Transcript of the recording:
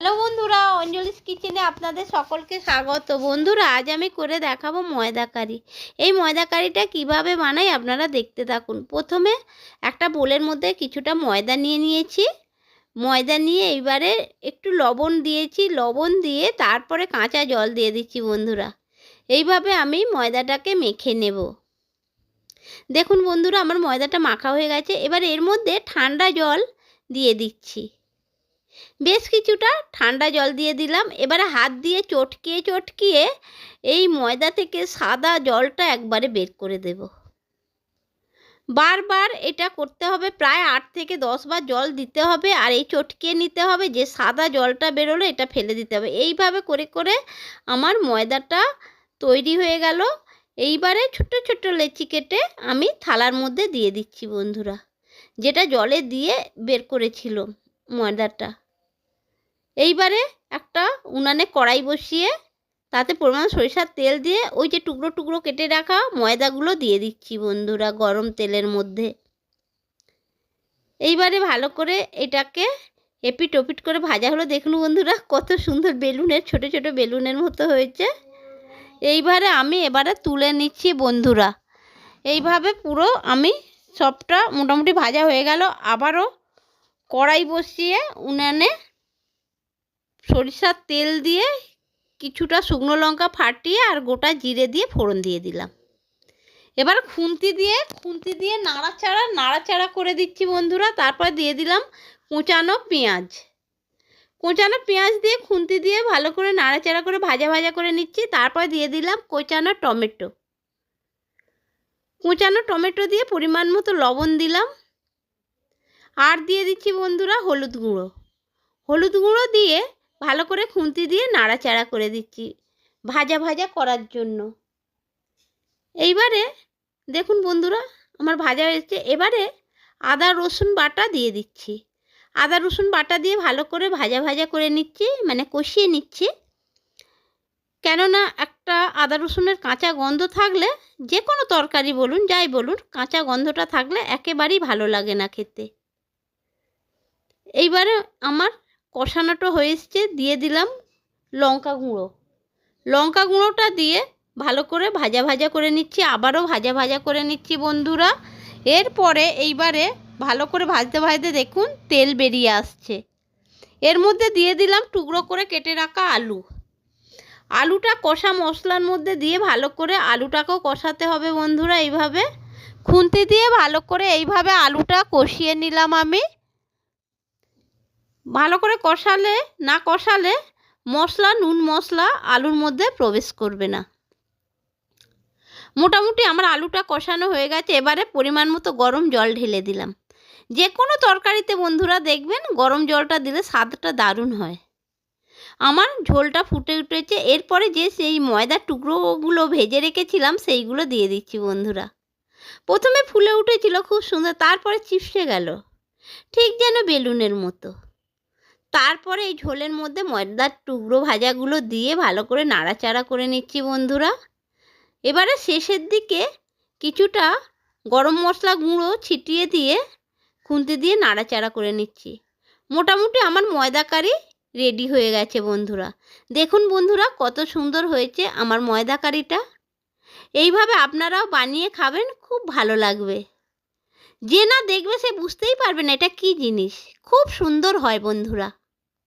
Hello বন্ধুরা, অঞ্জলিস কিচেনে আপনাদের সকলকে স্বাগত। বন্ধুরা, আজ আমি করে দেখাবো ময়দা কারি। এই ময়দা কারিটা কীভাবে বানাই আপনারা দেখতে থাকুন। প্রথমে একটা বোলের মধ্যে কিছুটা ময়দা নিয়েছি। ময়দা নিয়ে এইবারে একটু লবণ দিয়েছি, লবণ দিয়ে তারপরে কাঁচা জল দিয়ে দিচ্ছি বন্ধুরা। এইভাবে আমি ময়দাটাকে মেখে নেব। দেখুন বন্ধুরা, আমার ময়দাটা মাখা হয়ে গেছে। এবার এর মধ্যে ঠান্ডা জল দিয়ে দিচ্ছি। বেশ কিছুটা ঠান্ডা জল দিয়ে দিলাম। এবারে হাত দিয়ে চটকিয়ে এই ময়দা থেকে সাদা জলটা একবারে বের করে দেব। বারবার এটা করতে হবে, প্রায় 8 থেকে 10 বার জল দিতে হবে। আর এই চটকিয়ে নিতে হবে, যে সাদা জলটা বেরোলো এটা ফেলে দিতে হবে। এইভাবে করে করে আমার ময়দাটা তৈরি হয়ে গেল। এইবারে ছোট ছোট লেচি কেটে আমি থালার মধ্যে দিয়ে দিচ্ছি বন্ধুরা, যেটা জলে দিয়ে বের করেছিল ময়দাটা। এইবারে একটা উনানে কড়াই বসিয়ে তাতে পরিমাণ সরিষার তেল দিয়ে ওই যে টুকরো টুকরো কেটে রাখা ময়দাগুলো দিয়ে দিচ্ছি বন্ধুরা গরম তেলের মধ্যে। এইবারে ভালো করে এটাকে এপিট ওপিট করে ভাজা হলো। দেখুন বন্ধুরা, কত সুন্দর বেলুনের ছোট ছোট বেলুনের মতো হয়েছে। এইবারে আমি তুলে নিচ্ছি বন্ধুরা। এইভাবে পুরো আমি সবটা মোটামুটি ভাজা হয়ে গেল। আবারও কড়াই বসিয়ে উনানে সরিষার তেল দিয়ে কিছুটা শুকনো লঙ্কা ফাটিয়ে আর গোটা জিরে দিয়ে ফোড়ন দিয়ে দিলাম। এবার খুন্তি দিয়ে নাড়াচাড়া করে দিচ্ছি বন্ধুরা। তারপর দিয়ে দিলাম কুচানো পেঁয়াজ দিয়ে খুন্তি দিয়ে ভালো করে নাড়াচাড়া করে ভাজা করে নিচ্ছি। তারপর দিয়ে দিলাম কুচানো টমেটো দিয়ে পরিমাণ মতো লবণ দিলাম। আর দিয়ে দিচ্ছি বন্ধুরা হলুদ গুঁড়ো দিয়ে ভালো করে খুন্তি দিয়ে নাড়াচাড়া করে দিচ্ছি ভাজা করার জন্য। এইবারে দেখুন বন্ধুরা, আমার ভাজা হয়েছে। এবারে আদা রসুন বাটা দিয়ে দিচ্ছি। আদা রসুন বাটা দিয়ে ভালো করে ভাজা করে নিচ্ছি, মানে কষিয়ে নিচ্ছি। কেননা একটা আদা রসুনের কাঁচা গন্ধ থাকলে যে কোনো তরকারি বলুন যাই বলুন, কাঁচা গন্ধটা থাকলে একেবারেই ভালো লাগে না খেতে। এইবারে আমার কষানোটা হয়ে এসছে। দিয়ে দিলাম লঙ্কা গুঁড়োটা দিয়ে ভালো করে ভাজা করে নিচ্ছি। আবারও ভাজা করে নিচ্ছি বন্ধুরা। এরপরে এইবারে ভালো করে ভাজতে দেখুন তেল বেরিয়ে আসছে। এর মধ্যে দিয়ে দিলাম টুকরো করে কেটে রাখা আলুটা কষা মশলার মধ্যে দিয়ে ভালো করে আলুটাকেও কষাতে হবে বন্ধুরা। এইভাবে খুন্তি দিয়ে ভালো করে এইভাবে আলুটা কষিয়ে নিলাম আমি। ভালো করে কষালে নুন মশলা আলুর মধ্যে প্রবেশ করবে না। মোটামুটি আমার আলুটা কষানো হয়ে গেছে। এবারে পরিমাণ মতো গরম জল ঢেলে দিলাম। যে কোনো তরকারিতে বন্ধুরা দেখবেন গরম জলটা দিলে স্বাদটা দারুণ হয়। আমার ঝোলটা ফুটে উঠেছে। এরপরে যে সেই ময়দার টুকরোগুলো ভেজে রেখেছিলাম সেইগুলো দিয়ে দিচ্ছি বন্ধুরা। প্রথমে ফুলে উঠেছিল খুব সুন্দর, তারপরে চিপসে গেল ঠিক যেন বেলুনের মতো। তারপরে এই ঝোলের মধ্যে ময়দার টুকরো ভাজাগুলো দিয়ে ভালো করে নাড়াচাড়া করে নিচ্ছি বন্ধুরা। এবারে শেষের দিকে কিছুটা গরম মশলা গুঁড়ো ছিটিয়ে দিয়ে খুন্তি দিয়ে নাড়াচাড়া করে নিচ্ছি। মোটামুটি আমার ময়দা কারি রেডি হয়ে গেছে বন্ধুরা। দেখুন বন্ধুরা, কত সুন্দর হয়েছে আমার ময়দা কারিটা। এইভাবে আপনারাও বানিয়ে খাবেন, খুব ভালো লাগবে। যে না দেখবে সে বুঝতেই পারবে না এটা কী জিনিস। খুব সুন্দর হয় বন্ধুরা।